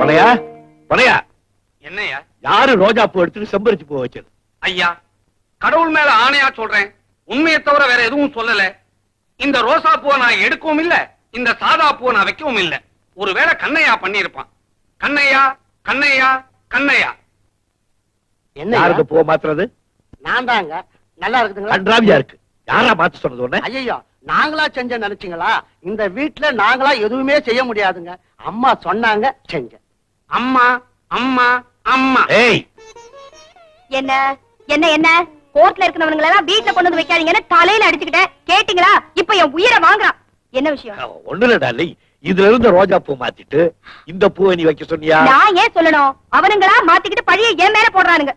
பனையா பனையா, என்னையா? யாரு ரோஜா பூ எடுத்துட்டு செம்பருத்தி பூ வச்சது? ஐயா, கடவுள் மேல ஆணையா சொல்றேன், உண்மையை தவிர வேற எதுவும் சொல்லல. இந்த ரோசா பூவை நான் எடுக்கவும் இல்ல, இந்த சாதா பூவை நான் வைக்கவும் இல்ல. ஒருவேளை கண்ணையா பண்ணிருப்பான். கண்ணையா கண்ணையா கண்ணையா. என்ன யாருக்கு பூவை மாத்துறது? நான் தாங்க. நல்லா இருக்குதுங்களா? கன்றாவியா இருக்கு. யாரா மாத்த சொன்னது உடனே? ஐயோ, நாங்களா செஞ்ச நினைச்சீங்களா? இந்த வீட்டுல நாங்களா எதுவுமே செய்ய முடியாதுங்க. அம்மா சொன்னாங்க, செஞ்ச. அம்மா அம்மா அம்மா. ஏய், என்ன என்ன என்ன கோர்ட்ல இருக்கிறவங்க எல்லாம் வீட்டுல கொண்டு வந்து வைக்காதீங்கன்னு தலையில அடிச்சுக்கிட்டேன். கேட்டீங்களா? இப்ப என் உயிரை வாங்குறான். என்ன விஷயம்? ஒண்ணு இல்ல டார்லிங், இதுல இருந்த ரோஜா பூ மாத்திட்டு இந்த பூவை நீ வைக்க சொன்னியா? நான் ஏன் சொல்லணும்? அவனுங்களா மாத்திக்கிட்டு பழிய என் மேல போடுறானுங்க.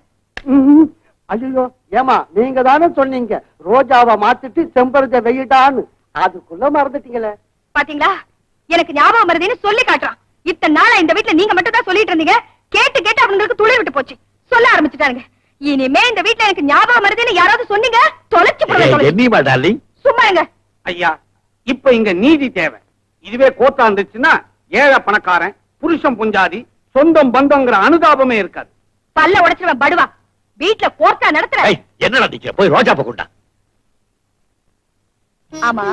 ஐயோ, ஏமா நீங்க தானே சொன்னீங்க ரோஜாவை மாத்திட்டு செம்பருத்த வெயிட்டான்னு. அதுக்குள்ள மறந்துட்டீங்களே. பாத்தீங்களா, எனக்கு ஞாபகம் வருதுன்னு சொல்லி காட்டுறான். இத்தனை நாளா இந்த வீட்டுல நீங்க மட்டும் தான் சொல்லிட்டு இருந்தீங்க. கேட்டு கேட்டு அவங்களுக்கு துளி விட்டு போச்சு. சொல்ல ஆரம்பிச்சுட்டானுங்க. இனிமே இந்த வீட்டுல எனக்கு ஞாபகம் வருதுன்னு யாராவது சொன்னீங்க, தொலைச்சு போடுங்க. என்னமா டார்லிங்? சும்மா இருங்க. ஐயா, இப்ப இங்க நீதி தேவை. இதுவே கோர்ட்டா இருந்துச்சுன்னா ஏழை பணக்காரன், புருஷன் புஞ்சாதி, சொந்தம் பந்தங்கிற அனுதாபமே இருக்காது. பல்ல உடைச்சிருவேன் படுவா. வீட்டுல கோர்ட்டா நடத்துற. என்னடா நீங்க போய் ரோஜா பூ கொண்டா. ஆமா,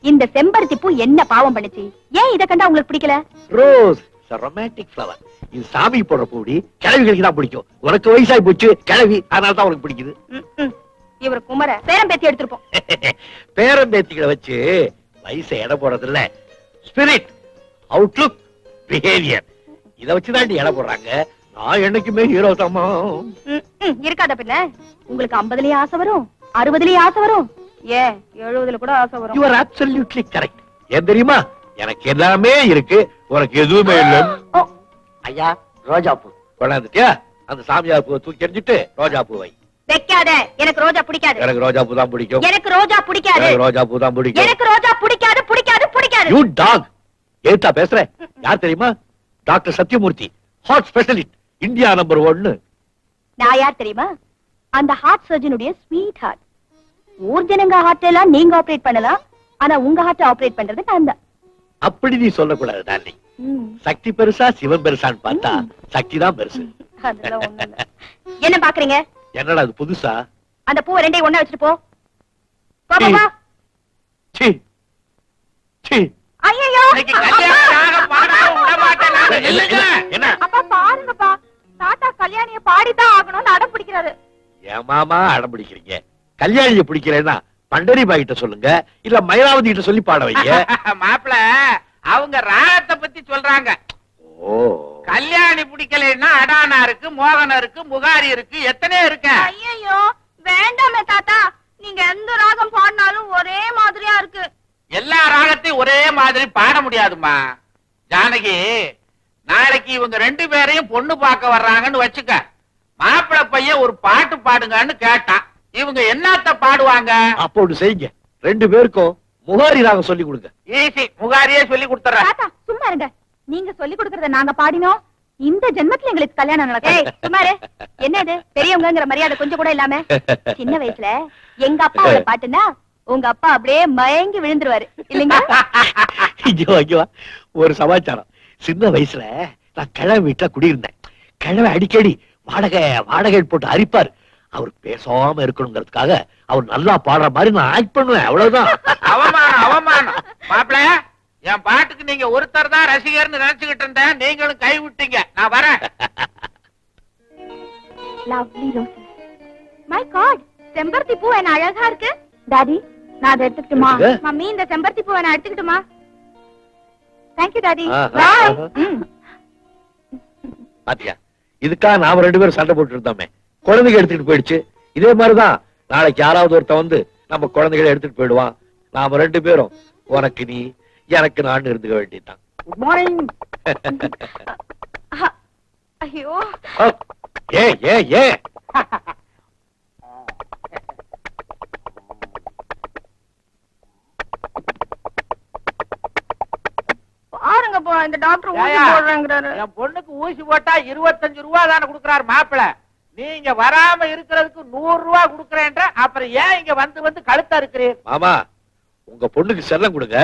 இந்த செம்பருத்தி பூ என்ன பாவம் பண்ணுச்சு? ஏன் இத கண்டா உங்களுக்கு பிடிக்கல? Rose romantic flower. இது சாமி போடுற பூடி, கிழவிகளுக்கு தான் பிடிக்கும். உனக்கு வயசாகி போச்சு கிழவி, அதனால தான் உனக்கு பிடிக்குது. இவர் குமர பேரம் பேத்தி எடுத்திருப்போம். பேரம் பேத்திகளை வச்சு வயசை எடை போடுறது இல்ல, ஸ்பிரிட், அவுட்லுக், பிஹேவியர், இத வச்சுதான் நீ எடை போடுறாங்க. நான் என்னைக்குமே ஹீரோ தாமா. இருக்காத பின்ன. உங்களுக்கு 50லயே ஆசை வரும், 60லயே ஆசை வரும், ஏன் 70ல கூட ஆசை வரும். You are absolutely correct. ஏன் தெரியுமா, எனக்கு எல்லாமே இருக்கு, உனக்கு எதுவுமே இல்ல. ஐயா, ரோஜா பூ கொண்டாந்துட்டியா? அந்த சாமியார் பூவை தூக்கி எறிஞ்சிட்டு ரோஜா பூ வை. வைக்காத. எனக்கு ரோஜா பிடிக்காது. எனக்கு ரோஜா பூ தான் பிடிக்கும். எனக்கு ரோஜா பிடிக்காது. எனக்கு ரோஜா பூ தான் பிடிக்கும். எனக்கு ரோஜா பிடிக்காது பிடிக்காது பிடிக்காது. You dog. ஏத்தா பேசுற? யார் தெரியுமா? Doctor Sathyamoorthy, heart specialist, India number 1. நான் யார் தெரியுமா? அந்த ஹார்ட் சர்ஜனுடைய ஸ்வீட் ஹார்ட். ஊர் ஜனங்க ஹார்ட் எல்லாம் நீங்க ஆபரேட் பண்ணலாம், ஆனா உங்க ஹார்ட் ஆபரேட் பண்றது நான் தான். அப்படி நீ சொல்லக்கூடாது டார்லிங். சக்தி பெருசா சிவன் பெருசான்னு பார்த்தா சக்தி தான் பெருசு. அதெல்லாம் ஒண்ணும் இல்ல. என்ன பாக்குறீங்க? என்னடா அது புதுசா? அந்த பூவை ரெண்டையும் ஒண்ணா வச்சுட்டு போ. பாப்பா. சீ சீ. ஐயோ, என்ன அப்பா பாருங்கப்பா, தாத்தா கல்யாணிய பாடிதான் ஆகணும்னு அடம் பிடிக்கிறாரு. என் மாமா அடம் பிடிக்கிறீங்க. கல்யாணிய பிடிக்கிறேன்னா பண்டரி பாய்கிட்ட சொல்லுங்க, இல்ல மயிலாவதி கிட்ட சொல்லி பாட வைங்க. மாப்பிள, அவங்க ராகத்தை பத்தி சொல்றாங்க. ஓ, கல்யாணி பிடிக்கலைன்னா அடானா இருக்கு, மோகனம் இருக்கு, முகாரி இருக்கு, எத்தனையோ இருக்கு. ஐயோ வேண்டாமே தாத்தா, நீங்க எந்த ராகம் பாடினாலும் ஒரே மாதிரியா இருக்கு. எல்லா ராகத்தையும் ஒரே மாதிரி பாட முடியாதுமா. ஜானகி, நாளைக்கு இவங்க 2 பேரையும் பொண்ணு பார்க்க வர்றாங்கன்னு வச்சுக்க. மாப்பிள பையன் ஒரு பாட்டு பாடுங்கன்னு கேட்டான். இவங்க என்னத்த பாடுவாங்க? அப்போ ஒண்ணு செய்யுங்க, 2 பேருக்கும் முகாரி ராகம் சொல்லி கொடுங்க. ஈஸி, முகாரியே சொல்லி கொடுத்துறேன். தாத்தா சும்மா இருங்க. நீங்க சொல்லி கொடுக்கறத நாங்க பாடினோம், இந்த ஜென்மத்துல எங்களுக்கு கல்யாணம் நடக்கும். சும்மாரு. என்னது பெரியவங்கங்கிற மரியாதை கொஞ்சம் கூட இல்லாம? சின்ன வயசுல எங்க அப்பாவோட பாட்டுன்னா உங்க அப்பா அப்படியே மயங்கி விழுந்துருவாரு இல்லைங்க? இங்க வா, ஒரு சமாச்சாரம். சின்ன வயசுல நான் கிழமை வீட்டுல குடியிருந்தேன். கிழமை அடிக்கடி வாடகை போட்டு அரிப்பாரு. அவர் பேசாம இருக்கணுங்கிறதுக்காக அவர் நல்லா பாடுற மாதிரி நான் ஆக்ட் பண்ணுவேன், அவ்வளவுதான். அவமானம் அவமானம். மாப்பிள, என் பாட்டுக்கு நீங்க ஒருத்தர் தான் ரசிகர்னு நினைச்சுக்கிட்டு இருந்தேன், நீங்களும் கை விட்டீங்க. நான் வரேன். Lovely rose. மை காட், செம்பருத்தி பூ என்ன அழகா இருக்கு. டாடி, நான் அதை எடுத்துக்கிட்டுமா? மம்மி, இந்த செம்பருத்தி பூ நான் எடுத்துக்கிட்டுமா? Thank you daddy. பாத்தியா, இதுக்காக நாம 2 பேரும் சண்டை போட்டு இருந்தோமே, குழந்தைங்க எடுத்துட்டு போயிடுச்சு. இதே மாதிரிதான் நாளைக்கு யாராவது ஒருத்த வந்து நம்ம குழந்தைகளை எடுத்துட்டு போயிடுவான். நாம 2 பேரும் உனக்கு நீ எனக்கு நான் இருந்துக்க வேண்டியதுதான். Good morning. ஐயோ, ஏ ஏ ஏ பாருங்கப்பா, இந்த டாக்டர் ஊசி போடுறேங்கறாரு. என் பொண்ணுக்கு ஊசி போட்டா 25 ரூபாய் தானே கொடுக்கறாரு மாப்பிள. நீங்க வராம இருக்கிறதுக்கு 100 ரூபாய் கொடுக்கறேன்ற, அப்புறம் ஏன் இங்க வந்து கழுத்தா இருக்கிறீர்? மாமா, உங்க பொண்ணுக்கு செல்லம் கொடுங்க,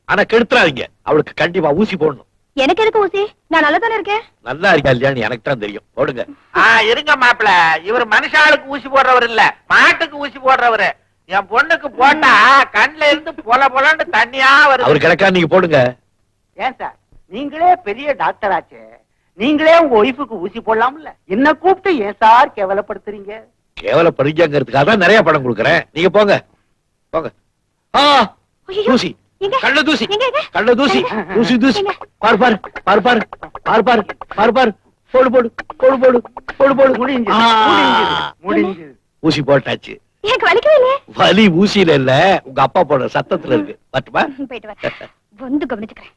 ஆனா கெடுத்துறாதீங்க. அவளுக்கு கண்டிப்பா ஊசி போடணும். எனக்கு எதுக்கு ஊசி? நான் நல்லா தானே இருக்கேன். நல்லா இருக்கா இல்லையான்னு எனக்கு தான் தெரியும். போடுங்க. இருங்க மாப்பிள, இவர் மனுஷாளுக்கு ஊசி போடுறவர் இல்ல, மாட்டுக்கு ஊசி போடுறவரு. என் பொண்ணுக்கு போட்டா கண்ணுல இருந்து பொல பொலன்னு தண்ணியா வருது. அவர் கிடக்கா, நீங்க போடுங்க. ஏன் சார், நீங்களே பெரிய டாக்டர் ஆச்சே, நீங்களே உங்க ஒய்ஃபுக்கு ஊசி போடலாம்ல? என்ன கூப்பிட்டு ஏன் சார் கேவலப்படுத்துறீங்க? கேவலப்படுறீங்கிறதுக்காக தான் நிறைய படம் கொடுக்குறேன். நீங்க போங்க போங்க. ஐயோ, தூசி, எங்க? கள்ள தூசி, எங்க, எங்க? கள்ள தூசி, தூசி தூசி. எங்க? பார் பார் பார் பார் பார் பார் பார் பார். போடு போடு போடு போடு போடு போடு. முடிஞ்சு முடிஞ்சு. ஊசி போட்டாச்சு. எனக்கு வலிக்கவே இல்லையே. வலி ஊசியில இல்ல, உங்க அப்பா போடுற சத்தத்துல இருக்கு. பட்டுமா? போயிட்டு வரேன். வந்து கவனிச்சுக்கிறேன்.